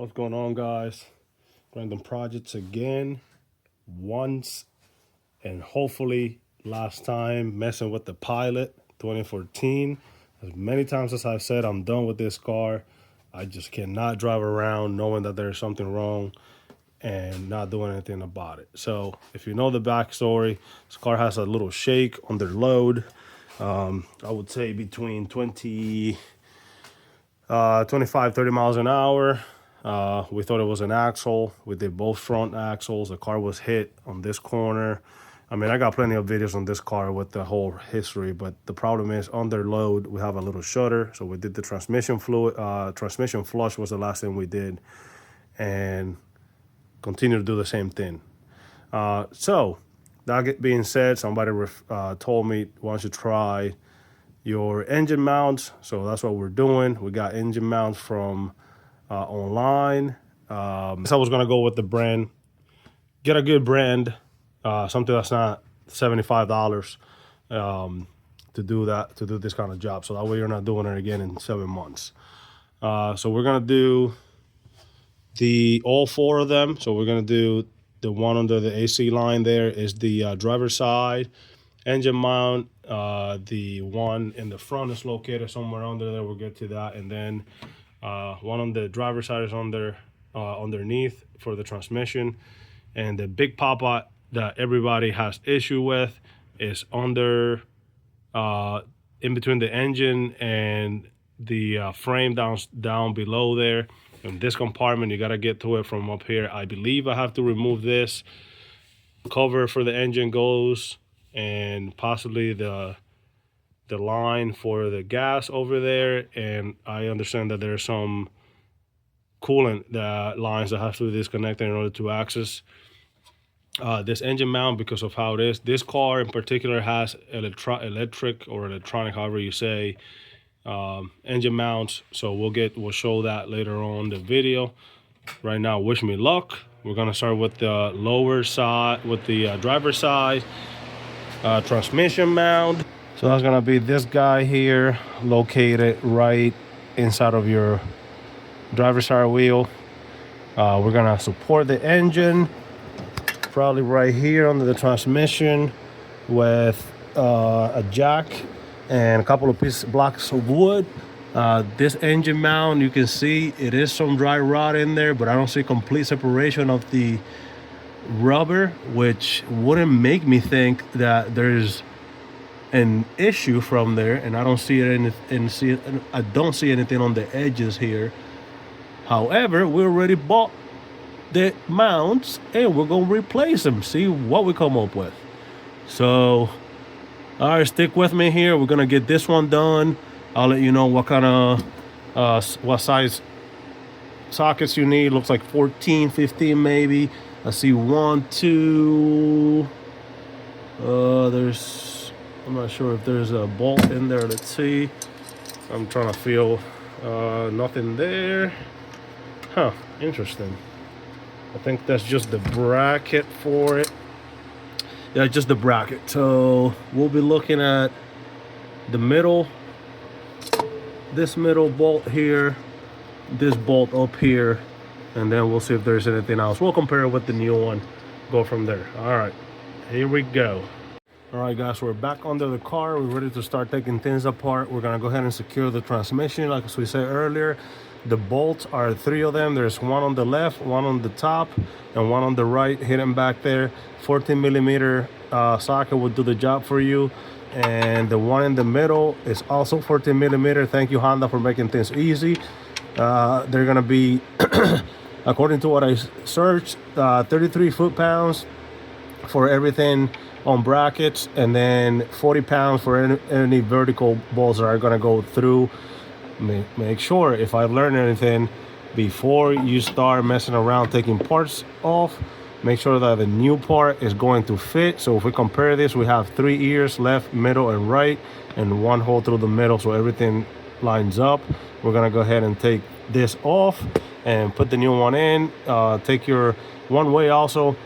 What's going on, guys? Random projects again, once, and hopefully last time messing with the Pilot 2014. As many times as I've said, I'm done with this car. I just cannot drive around knowing that there's something wrong and not doing anything about it. So if you know the backstory, this car has a little shake under load. I would say between 25, 30 miles an hour. We thought it was an axle. We did both front axles. The car was hit on this corner. I mean, I got plenty of videos on this car with the whole history, but the problem is under load, we have a little shudder. So we did the transmission fluid, transmission flush was the last thing we did, and continue to do the same thing. So that being said, somebody told me, why don't you try your engine mounts? So that's what we're doing. We got engine mounts from online. So I was gonna go with the brand, get a good brand, something that's not $75 to do this kind of job. So that way you're not doing it again in 7 months. So we're gonna do all four of them. So we're gonna do the one under the AC line. There is the driver's side engine mount. The one in the front is located somewhere under there. We'll get to that. And then one on the driver's side is underneath for the transmission. And the big pop-out that everybody has issue with is under in between the engine and the frame down below there. In this compartment, you got to get to it from up here. I believe I have to remove this cover for the engine goes, and possibly the line for the gas over there. And I understand that there's some coolant lines that have to be disconnected in order to access this engine mount because of how it is. This car in particular has electric or electronic, however you say, engine mounts. So we'll show that later on the video. Right now, wish me luck. We're gonna start with the lower side, with the driver's side transmission mount. So that's gonna be this guy here, located right inside of your driver's side wheel. We're gonna support the engine, probably right here under the transmission, with a jack and a couple of blocks of wood. This engine mount, you can see it is some dry rot in there, but I don't see complete separation of the rubber, which wouldn't make me think that there's an issue from there. And I don't see it I don't see anything on the edges here. However, we already bought the mounts and we're gonna replace them, see what we come up with. So all right, stick with me here. We're gonna get this one done. I'll let you know what kind of what size sockets you need. Looks like 14, 15 maybe. I see 1, 2. I'm not sure if there's a bolt in there. Let's see. I'm trying to feel nothing there. Huh, interesting. I think that's just the bracket for it. Yeah, just the bracket. So we'll be looking at the middle, this middle bolt here, this bolt up here, and then we'll see if there's anything else. We'll compare it with the new one, go from there. All right, here we go. All right, guys, we're back under the car. We're ready to start taking things apart. We're gonna go ahead and secure the transmission. Like we said earlier, the bolts are 3 of them. There's one on the left, one on the top, and one on the right, hidden back there. 14 millimeter socket will do the job for you. And the one in the middle is also 14 millimeter. Thank you, Honda, for making things easy. They're gonna be, according to what I searched, 33 foot-pounds for everything on brackets, and then 40 pounds for any vertical bolts that are gonna go through. Make sure, if I learned anything, before you start messing around taking parts off, make sure that the new part is going to fit. So if we compare this, we have 3 ears, left, middle, and right, and 1 hole through the middle, so everything lines up. We're gonna go ahead and take this off and put the new one in. Take your one way also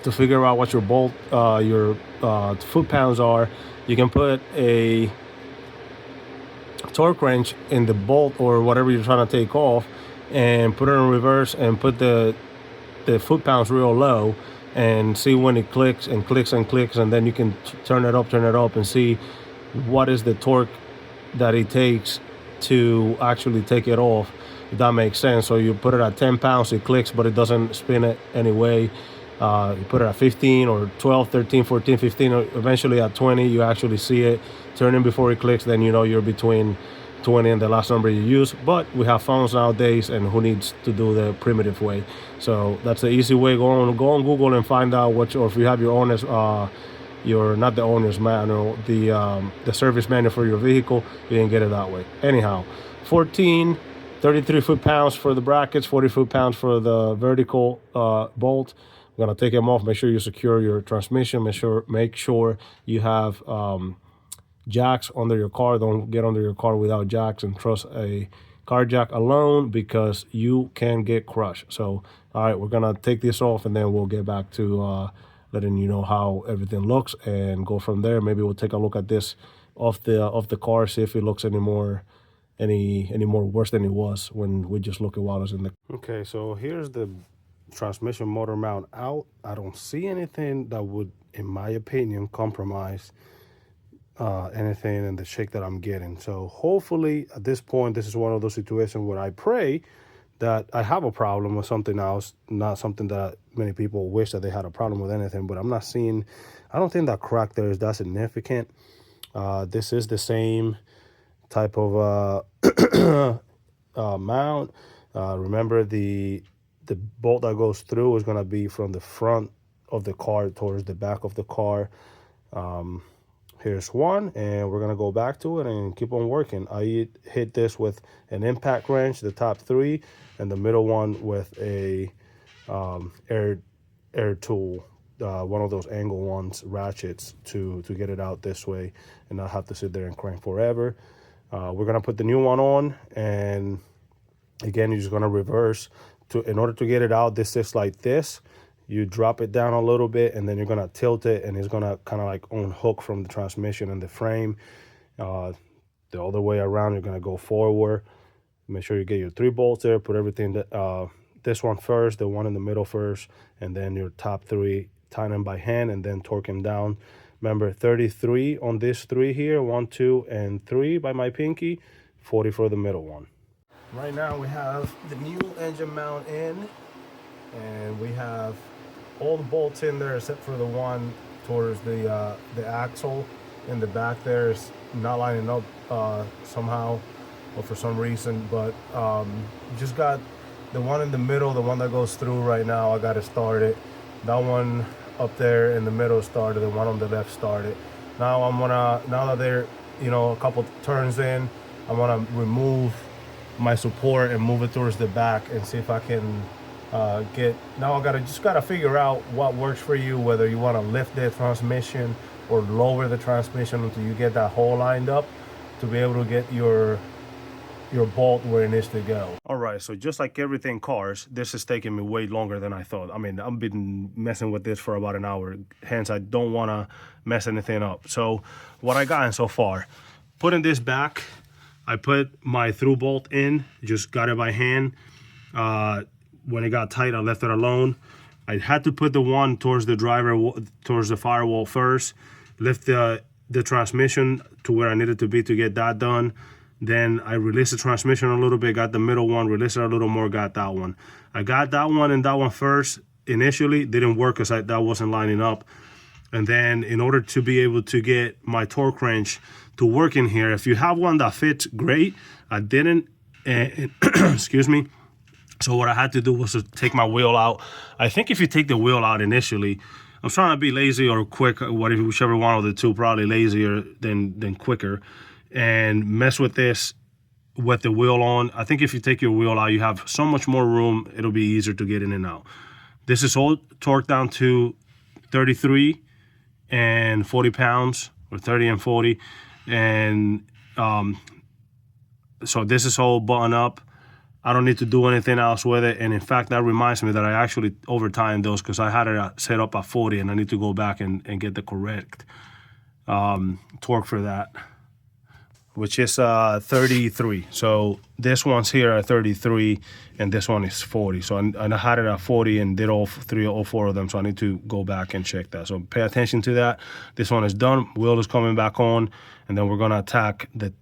to figure out what your bolt, your foot-pounds are. You can put a torque wrench in the bolt or whatever you're trying to take off, and put it in reverse and put the foot-pounds real low and see when it clicks and clicks and clicks, and then you can turn it up and see what is the torque that it takes to actually take it off, if that makes sense. So you put it at 10 pounds, it clicks, but it doesn't spin it anyway. You put it at 15 or 12, 13, 14, 15, eventually at 20, you actually see it turning before it clicks. Then you know you're between 20 and the last number you use. But we have phones nowadays, and who needs to do the primitive way? So that's the easy way. Go on Google and find out what, or if you have your owner's, not the owner's manual, the service manual for your vehicle, you can get it that way. Anyhow, 33 foot-pounds for the brackets, 40 foot-pounds for the vertical bolt. I'm gonna take them off. Make sure you secure your transmission. Make sure you have jacks under your car. Don't get under your car without jacks, and trust a car jack alone, because you can get crushed. So, all right, we're gonna take this off, and then we'll get back to letting you know how everything looks and go from there. Maybe we'll take a look at this off the car, see if it looks any more worse than it was when we just looked at while it was in the. Okay, so here's the transmission motor mount out. I don't see anything that would, in my opinion, compromise anything in the shake that I'm getting. So hopefully at this point, this is one of those situations where I pray that I have a problem with something else, not something that many people wish that they had a problem with anything, but I'm not seeing, I don't think that crack there is that significant. This is the same type of mount. Remember, the bolt that goes through is going to be from the front of the car towards the back of the car. Here's one, and we're going to go back to it and keep on working. I hit this with an impact wrench, the top three, and the middle one with a air tool, one of those angle ones, ratchets, to get it out this way and not have to sit there and crank forever. We're going to put the new one on, and again, you're just going to reverse. In order to get it out, this is like this. You drop it down a little bit, and then you're going to tilt it, and it's going to kind of like unhook from the transmission and the frame. The other way around, you're going to go forward. Make sure you get your 3 bolts there. Put everything, this one first, the one in the middle first, and then your top 3, tighten them by hand, and then torque them down. Remember, 33 on this 3 here, 1, 2, and 3 by my pinky, 40 for the middle one. Right now we have the new engine mount in, and we have all the bolts in there except for the one towards the axle in the back there is not lining up somehow or for some reason, but just got the one in the middle, the one that goes through right now. I got it started. That one up there in the middle started, the one on the left started. Now now that they're, a couple turns in, I want to remove my support and move it towards the back and see if I can now I just gotta figure out what works for you, whether you want to lift the transmission or lower the transmission until you get that hole lined up to be able to get your bolt where it needs to go. All right, so just like everything cars, this is taking me way longer than I thought. I mean, I've been messing with this for about an hour, hence I don't want to mess anything up. So what I gotten so far, putting this back, I put my through bolt in, just got it by hand. When it got tight, I left it alone. I had to put the one towards the towards the firewall first, lift the transmission to where I needed to be to get that done. Then I released the transmission a little bit, got the middle one, released it a little more, got that one. I got that one and that one first. Initially, didn't work because that wasn't lining up. And then in order to be able to get my torque wrench to work in here, if you have one that fits, great. I didn't, excuse me. So what I had to do was to take my wheel out. I think if you take the wheel out initially, I'm trying to be lazy or quick, whichever one of the two, probably lazier than quicker, and mess with this with the wheel on. I think if you take your wheel out, you have so much more room, it'll be easier to get in and out. This is all torqued down to 33 and 40 pounds, or 30 and 40. And so this is all buttoned up. I don't need to do anything else with it. And in fact, that reminds me that I actually overtimed those because I had it set up at 40 and I need to go back and get the correct torque for that. which is 33. So this one's here at 33 and this one is 40. So I had it at 40 and did all four of them. So I need to go back and check that. So pay attention to that. This one is done. Wheel is coming back on, and then we're gonna attack the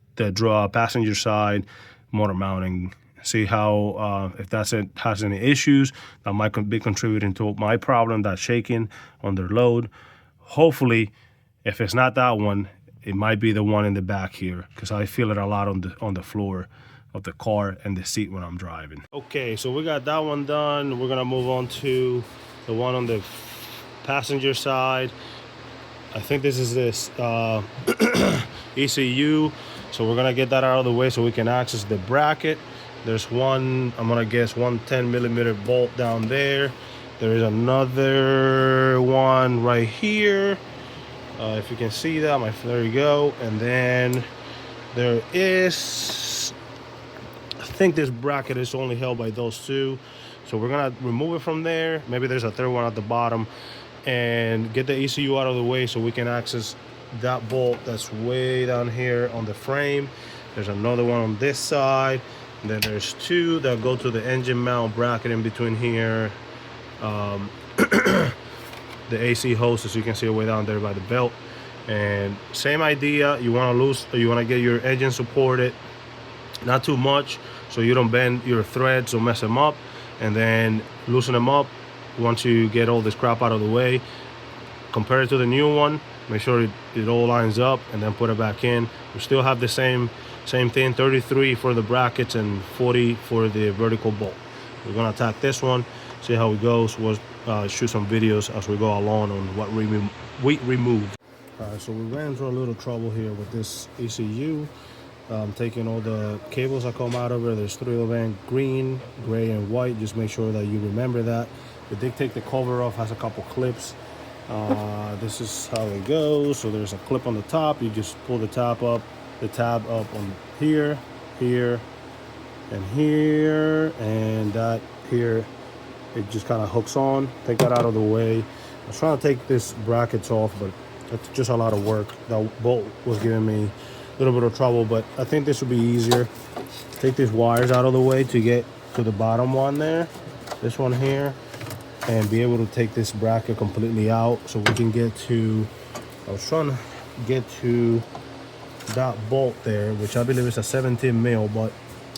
passenger side motor mounting. See how if that's it has any issues that might be contributing to my problem, that's shaking under load. Hopefully, if it's not that one, it might be the one in the back here, because I feel it a lot on the floor of the car and the seat when I'm driving. Okay, so we got that one done. We're gonna move on to the one on the passenger side. I think this is this ECU. So we're gonna get that out of the way so we can access the bracket. There's one, I'm gonna guess, 110mm bolt down there. There is another one right here. If you can see that, there you go. And then there is, I think this bracket is only held by those two. So we're gonna remove it from there. Maybe there's a third one at the bottom, and get the ECU out of the way so we can access that bolt that's way down here on the frame. There's another one on this side. And then there's two that go to the engine mount bracket in between here. The AC hose, as you can see, way down there by the belt. And same idea, you want to get your engine supported, not too much, so you don't bend your threads or mess them up, and then loosen them up once you get all this crap out of the way. Compare it to the new one, make sure it all lines up, and then put it back in. We still have the same thing, 33 for the brackets and 40 for the vertical bolt. We're gonna attack this one, see how it goes. We'll shoot some videos as we go along on what we removed. So we ran into a little trouble here with this ECU. Taking all the cables that come out of it. There's three of them, green, gray, and white. Just make sure that you remember that. We did take the cover off, has a couple clips. This is how it goes. So there's a clip on the top. You just pull the tab up on here, here, and here, and that here. It just kind of hooks on. Take that out of the way. I was trying to take this brackets off, but it's just a lot of work. That bolt was giving me a little bit of trouble, but I think this will be easier. Take these wires out of the way to get to the bottom one there, this one here, and be able to take this bracket completely out so we can get to, I was trying to get to that bolt there, which I believe is a 17 mil, but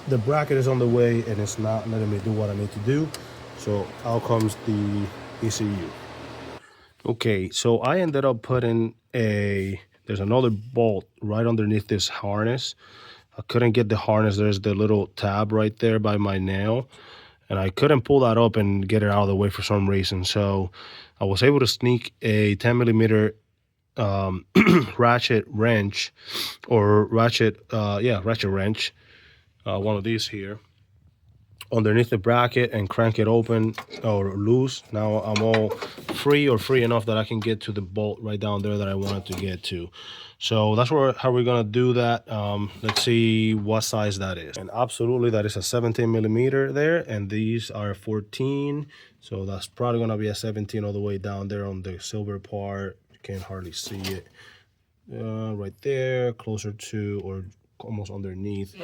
the bracket is on the way and it's not letting me do what I need to do. So out comes the ECU. Okay, so I ended up putting there's another bolt right underneath this harness. I couldn't get the harness. There's the little tab right there by my nail, and I couldn't pull that up and get it out of the way for some reason. So I was able to sneak a 10mm ratchet wrench, or ratchet wrench, one of these here, underneath the bracket, and crank it open or loose. Now I'm all free enough that I can get to the bolt right down there that I wanted to get to. So that's how we're gonna do that. Let's see what size that is. And absolutely, that is a 17mm there, and these are 14. So that's probably gonna be a 17 all the way down there on the silver part. You can't hardly see it. Right there, closer to or almost underneath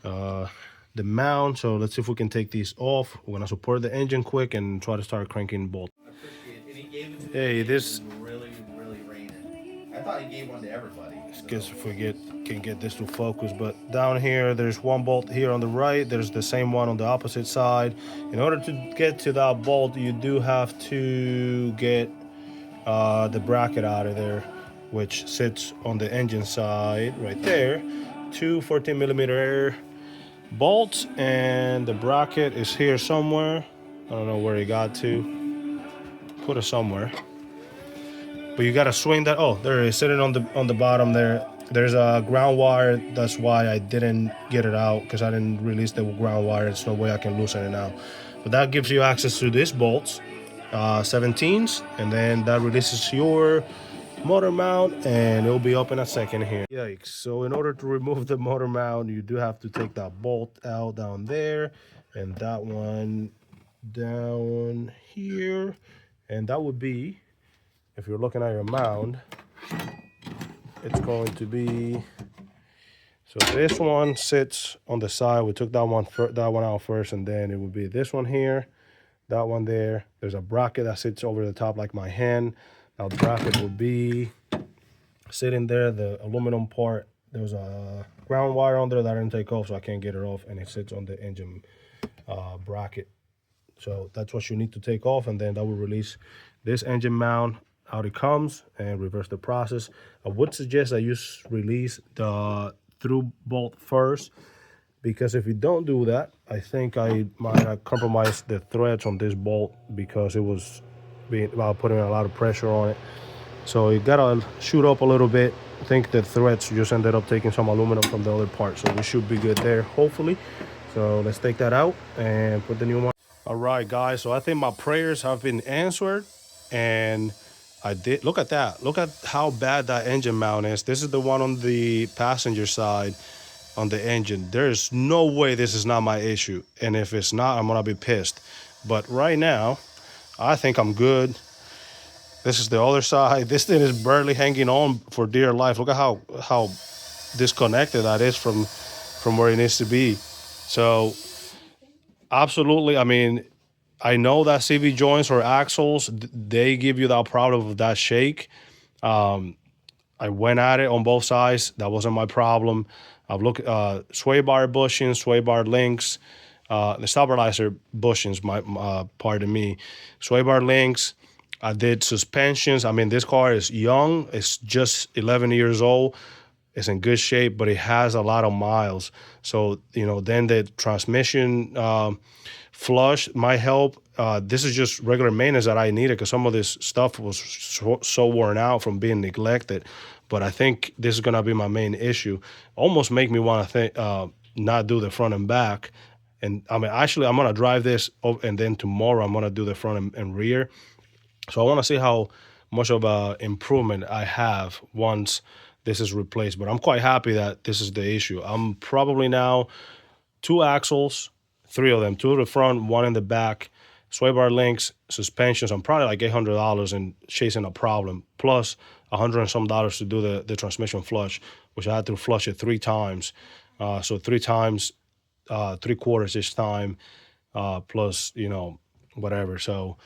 the mount. So let's see if we can take these off. We're gonna support the engine quick and try to start cranking bolt. Hey, this really raining. I thought he gave one to everybody. Guess if we can get this to focus. But down here, there's one bolt here on the right. There's the same one on the opposite side. In order to get to that bolt, you do have to get the bracket out of there, which sits on the engine side right there. Two 14mm bolts, and the bracket is here somewhere. I don't know where it got to. Put it somewhere. But you gotta swing that. Oh, there it is, sitting on the bottom there. There's a ground wire. That's why I didn't get it out, because I didn't release the ground wire. There's no way I can loosen it now. But that gives you access to these bolts, 17s, and then that releases your motor mount, and it'll be up in a second here. Yikes. So in order to remove the motor mount, you do have to take that bolt out down there, and that one down here, and that would be, if you're looking at your mount, it's going to be So this one sits on the side. We took that one out first, and then it would be this one here, that one there. There's a bracket that sits over the top like my hand. Now the bracket will be sitting there, the aluminum part. There's a ground wire on there that I didn't take off, so I can't get it off, and it sits on the engine bracket. So that's what you need to take off, and then that will release this engine mount. Out it comes, and reverse the process. I would suggest that you release the through bolt first, because if you don't do that, I think I might have compromised the threads on this bolt because it was putting a lot of pressure on it. So you gotta shoot up a little bit. I think the threads just ended up taking some aluminum from the other part, so we should be good there, hopefully. So let's take that out and put the new one. All right, guys, so I think my prayers have been answered, and I did. Look at that. Look at how bad that engine mount is. This is the one on the passenger side on the engine. There's no way this is not my issue, and if it's not, I'm gonna be pissed. But right now, I think I'm good. This is the other side. This thing is barely hanging on for dear life. Look at how disconnected that is from where it needs to be. So absolutely, I mean, I know that CV joints or axles, they give you that problem of that shake. I went at it on both sides. That wasn't my problem. I've looked sway bar bushings, sway bar links, the stabilizer bushings. Pardon me, sway bar links. I did suspensions. I mean, this car is young. It's just 11 years old. It's in good shape, but it has a lot of miles. So, then the transmission flush might help. This is just regular maintenance that I needed because some of this stuff was so worn out from being neglected. But I think this is going to be my main issue. Almost make me want to not do the front and back. And I mean, actually, I'm going to drive this, and then tomorrow I'm going to do the front and rear. So I want to see how much of a improvement I have once this is replaced. But I'm quite happy that this is the issue. I'm probably now 2 axles, 3 of them, 2 to the front, 1 in the back, sway bar links, suspensions. I'm probably like $800 and chasing a problem, plus $100 and some to do the transmission flush, which I had to flush it 3 times. So 3 times, 3/4 each time, plus, whatever. So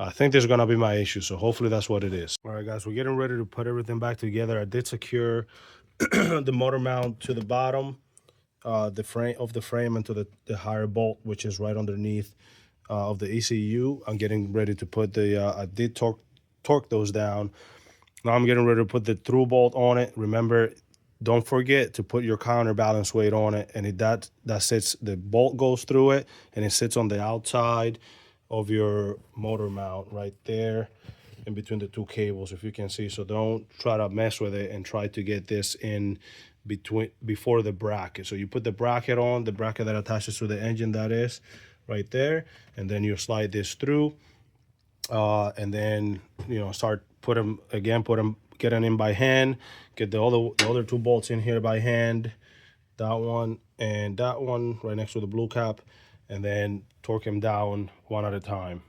I think this is going to be my issue. So hopefully that's what it is. All right, guys, we're getting ready to put everything back together. I did secure the motor mount to the bottom, the frame into the higher bolt, which is right underneath of the ECU. I'm getting ready to put I did torque those down. Now I'm getting ready to put the through bolt on it. Remember, don't forget to put your counterbalance weight on it, and that sits, the bolt goes through it, and it sits on the outside of your motor mount right there in between the 2 cables, if you can see. So don't try to mess with it and try to get this in before the bracket. So you put the bracket on, the bracket that attaches to the engine, that is right there, and then you slide this through, and then start get them in by hand, get the other 2 bolts in here by hand, that one and that one right next to the blue cap, and then torque them down one at a time.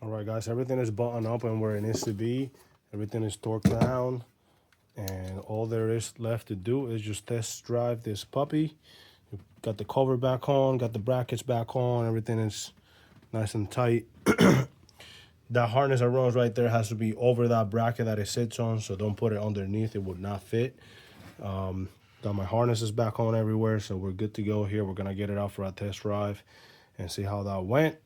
All right, guys, everything is buttoned up and where it needs to be. Everything is torqued down, and all there is left to do is just test drive this puppy. Got the cover back on, got the brackets back on, everything is nice and tight. That harness that runs right there has to be over that bracket that it sits on, so don't put it underneath, it would not fit. Got my harnesses back on everywhere, so we're good to go here. We're gonna get it out for a test drive and see how that went.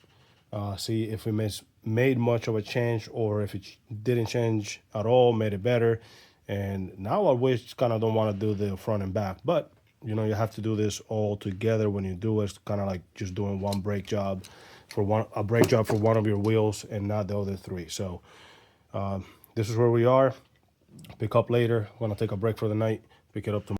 See if we made much of a change, or if it didn't change at all, made it better. And now I wish kind of don't want to do the front and back, but you have to do this all together. When you do it, it's kind of like just doing one brake job for one of your wheels and not the other 3. So this is where we are. Pick up later. I'm gonna take a break for the night, pick it up tomorrow.